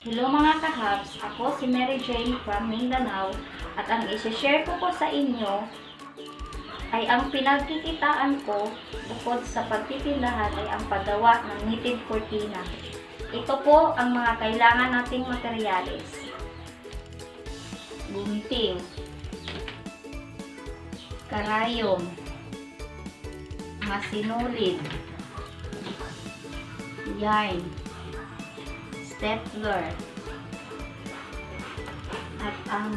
Hello mga kahabs, ako si Mary Jane from Mindanao at ang isi-share ko po sa inyo ay ang pinagkikitaan ko bukod sa pagtitindahan ay ang paggawa ng knitted cortina. Ito po ang mga kailangan nating materyales. Gunting, karayom, masinulid, yarn, stapler, at ang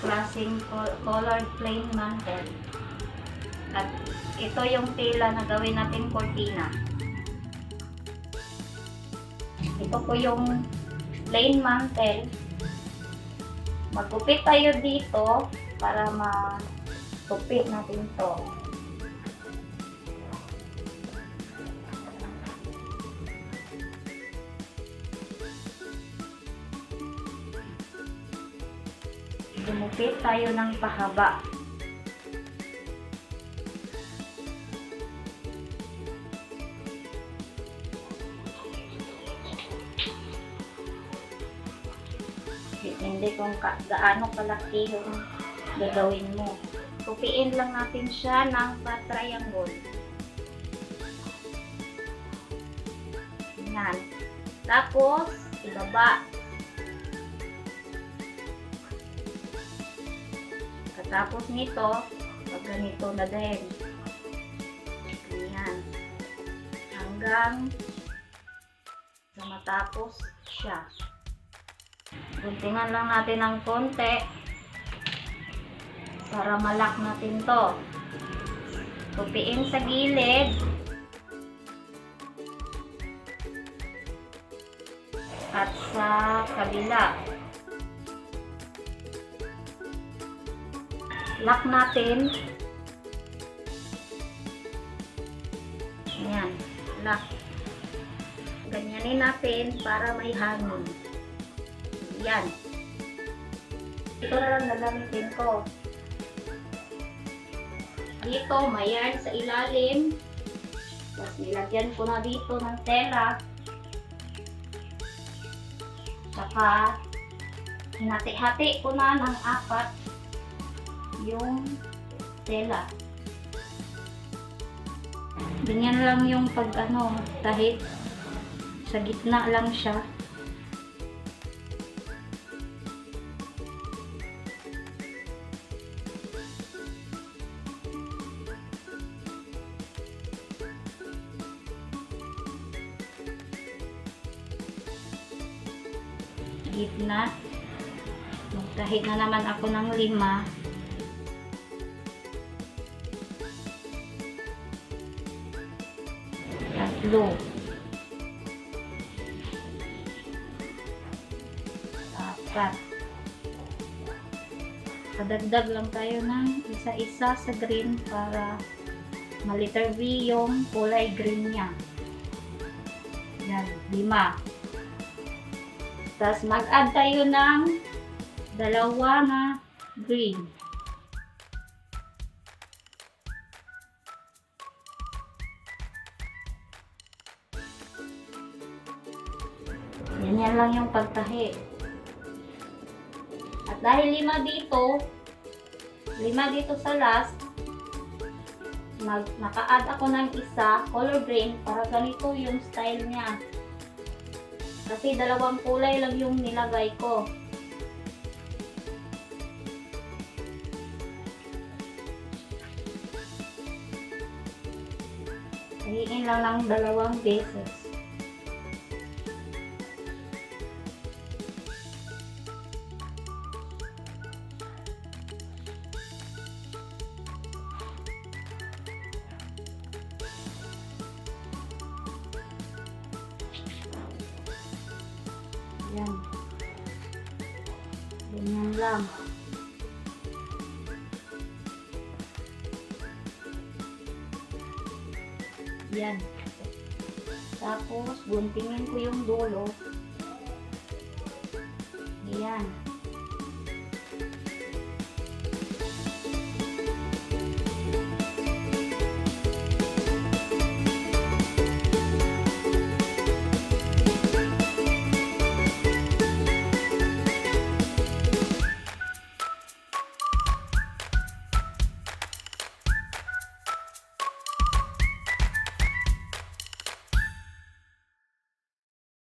klaseng colored plain mantle. At ito yung tela na gawin natin cortina. Ito po yung plain mantle. Magkupit tayo dito para matupit natin to. Dumupit tayo ng pahaba. Depende kung gaano kalaki yung gagawin mo. Tupiin lang natin siya ng pa-triangle. Yan. Tapos, ibaba. Tapos nito, pag ganito na din. Ganyan. Hanggang sa matapos siya. Guntingan lang natin ng konti para malak natin to. Tupiin sa gilid. At sa kabila. Lock natin. Ayan. Lock. Ganyanin natin para may hangin. Ayan. Ito na lang nagamitin ko. Dito, may yarn sa ilalim. Tapos nilagyan ko na dito ng tela. Saka, hinati-hati ko na ng 4 yung tela. Ganyan lang yung kahit sa gitna lang siya. Gitna. Magtahid na naman ako ng 5. Tatlo. 4. Kadagdag lang tayo ng isa-isa sa green para ma-letter V yung kulay green niya. Yan, 5. Tapos mag-add tayo ng 2 na green. Ganyan lang yung pagtahi. At dahil 5 dito sa last, naka-add ako ng isa, color green, para ganito yung style niya. Kasi 2 kulay lang yung nilagay ko. Hihiin lang ng 2 beses. Yan. Ganyan lang. Yan. Tapos, guntingin ko yung dulo. Yan.